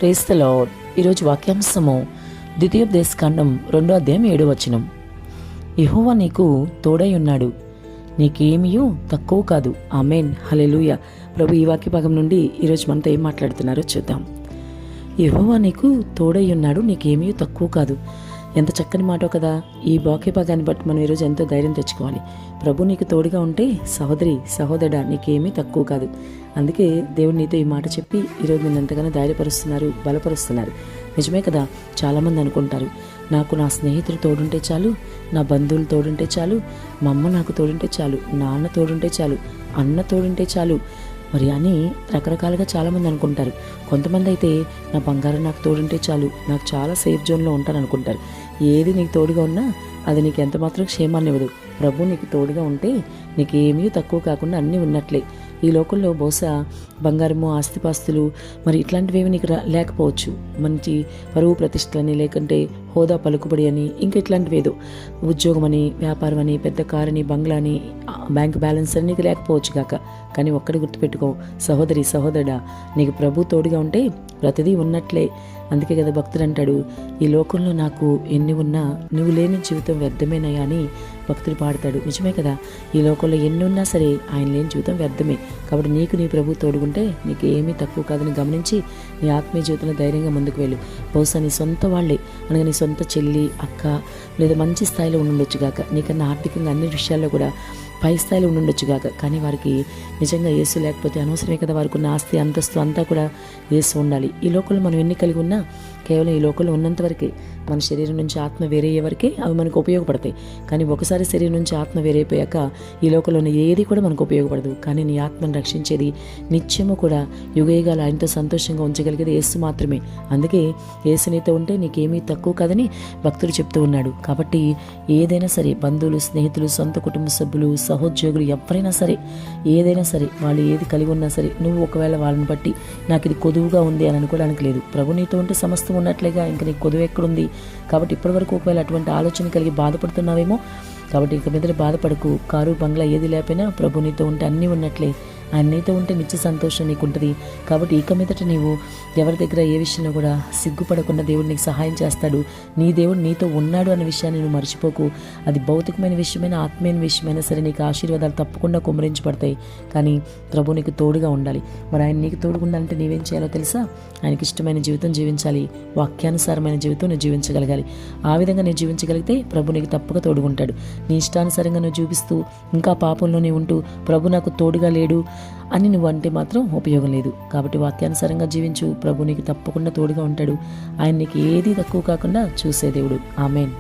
Praise the lord. ఈరోజు వాక్యాంశము ద్వితీయోపదేశకాండం 2వ అధ్యాయం 7వ వచనం. యెహోవా నీకు తోడై ఉన్నాడు, నీకేమీయూ తక్కువ కాదు. ఆమేన్, హల్లెలూయా. ప్రభు ఈ వాక్య భాగం నుండి ఈరోజు మనతో ఏం మాట్లాడుతున్నారో చూద్దాం. యెహోవా నీకు తోడై ఉన్నాడు, నీకేమీ తక్కువ కాదు. ఎంత చక్కని మాట కదా. ఈ వాక్య భాగాన్ని బట్టి మనం ఈరోజు ఎంతో ధైర్యం తెచ్చుకోవాలి. ప్రభు నీకు తోడుగా ఉంటే సహోదరి సహోదరుడా నీకేమీ తక్కువ కాదు. అందుకే దేవుడు నీతో ఈ మాట చెప్పి ఈరోజు నేను ఎంతగానో ధైర్యపరుస్తున్నారు, బలపరుస్తున్నారు. నిజమే కదా. చాలామంది అనుకుంటారు, నాకు నా స్నేహితులు తోడుంటే చాలు, నా బంధువులు తోడుంటే చాలు, మా అమ్మ నాకు తోడుంటే చాలు, నాన్న తోడుంటే చాలు, అన్న తోడుంటే చాలు మరి అని రకరకాలుగా చాలామంది అనుకుంటారు. కొంతమంది అయితే నా బంగారం నాకు తోడుంటే చాలు, నాకు చాలా సేఫ్ జోన్లో ఉంటాను అనుకుంటారు. ఏది నీకు తోడుగా ఉన్నా అది నీకు ఎంత మాత్రం క్షేమాన్ని ఇవ్వదు. ప్రభు నీకు తోడుగా ఉంటే నీకు ఏమీ తక్కువ కాకుండా అన్నీ ఉన్నట్లే. ఈ లోకంలో బహుశా బంగారము, ఆస్తిపాస్తులు మరి ఇట్లాంటివి నీకు లేకపోవచ్చు. మంచి పరువు ప్రతిష్టలని, లేకంటే హోదా పలుకుబడి అని, ఇంకా ఇట్లాంటివి ఏదో ఉద్యోగం అని, వ్యాపారం అని, పెద్ద కారని, బంగ్లా అని, బ్యాంక్ బ్యాలెన్స్ అని నీకు లేకపోవచ్చు కాక. కానీ ఒక్కటి గుర్తుపెట్టుకో సహోదరి సహోదరుడా, నీకు ప్రభు తోడుగా ఉంటే ప్రతిదీ ఉన్నట్లే. అందుకే కదా భక్తుడు అంటాడు, ఈ లోకంలో నాకు ఎన్ని ఉన్నా నువ్వు లేని జీవితం వ్యర్థమేనయ్యా అని భక్తుడు పాడతాడు. నిజమే కదా. ఈ లోకంలో ఎన్ని ఉన్నా సరే ఆయన లేని జీవితం వ్యర్థమే. కాబట్టి నీకు నీ ప్రభు తోడుకుంటే నీకు ఏమీ తక్కువ కాదని గమనించి నీ ఆత్మీయ జీవితంలో ధైర్యంగా ముందుకు వెళ్ళు. బహుశా నీ సొంత వాళ్ళే, అనగా నీ సొంత చెల్లి, అక్క లేదా మంచి స్థాయిలో ఉండొచ్చు గాక, నీకన్నా ఆర్థికంగా అన్ని విషయాల్లో కూడా పై స్థాయిలో ఉండొచ్చు గాక. కానీ వారికి నిజంగా యేసు లేకపోతే అనవసరమే కదా. వారికి ఉన్న ఆస్తి అంతస్తు అంతా కూడా యేసు ఉండాలి. ఈ లోకంలో మనం ఎన్ని కలిగి ఉన్నా కేవలం ఈ లోకంలో ఉన్నంత వరకే. మన శరీరం నుంచి ఆత్మ వేరయ్యే వరకే అవి మనకు ఉపయోగపడతాయి. కానీ ఒకసారి శరీరం నుంచి ఆత్మ వేరైపోయాక ఈ లోకంలో ఉన్న ఏది కూడా మనకు ఉపయోగపడదు. కానీ నీ ఆత్మను రక్షించేది నిత్యము కూడా యుగయుగాలు ఆయనతో సంతోషంగా ఉంచగలిగేది యేసు మాత్రమే. అందుకే యేసు నీతో ఉంటే నీకేమీ తక్కువ కాదని భక్తుడు చెప్తూ ఉన్నాడు. కాబట్టి ఏదైనా సరే, బంధువులు, స్నేహితులు, సొంత కుటుంబ సభ్యులు, సహోద్యోగులు ఎవరైనా సరే, ఏదైనా సరే, వాళ్ళు ఏది కలిగి ఉన్నా సరే, నువ్వు ఒకవేళ వాళ్ళని బట్టి నాకు ఇది కొదువుగా ఉంది అని అనుకోవడానికి లేదు. ప్రభు నీతో ఉంటే సమస్తం ఉన్నట్లేగా. ఇంకా నీకు కొదువు ఎక్కడుంది? కాబట్టి ఇప్పటివరకు ఒకవేళ అటువంటి ఆలోచన కలిగి బాధపడుతున్నావేమో. కాబట్టి ఇక మీద బాధపడకు. కారు బంగ్లా ఏది లేకపోయినా ప్రభు నీతో ఉంటే అన్నీ ఉన్నట్లే. ఆయన నీతో ఉంటే నిత్య సంతోషం నీకు ఉంటుంది. కాబట్టి ఇక మీదట నీవు ఎవరి దగ్గర ఏ విషయంలో కూడా సిగ్గుపడకుండా దేవుడు నీకు సహాయం చేస్తాడు. నీ దేవుడు నీతో ఉన్నాడు అనే విషయాన్ని నువ్వు మర్చిపోకు. అది భౌతికమైన విషయమైన, ఆత్మీయ విషయమైనా సరే నీకు ఆశీర్వాదాలు తప్పకుండా కుమ్మరించబడతాయి. కానీ ప్రభు నీకు తోడుగా ఉండాలి. మరి ఆయన నీకు తోడుగా ఉండాలంటే నీవేం చేయాలో తెలుసా? ఆయనకి ఇష్టమైన జీవితం జీవించాలి. వాక్యానుసారమైన జీవితం నువ్వు జీవించగలగాలి. ఆ విధంగా నువ్వు జీవించగలిగితే ప్రభు నీకు తప్పక తోడుగుంటాడు. నీ ఇష్టానుసారంగా నువ్వు చూపిస్తూ ఇంకా పాపంలోనే ఉంటూ ప్రభు నాకు తోడుగా లేడు అని నువ్వు అంటే మాత్రం ఉపయోగం లేదు. కాబట్టి వాక్యానుసారంగా జీవించు. ప్రభు నీకు తప్పకుండా తోడుగా ఉంటాడు. ఆయన నీకు ఏది తక్కువ కాకుండా చూసే దేవుడు. ఆమేన్.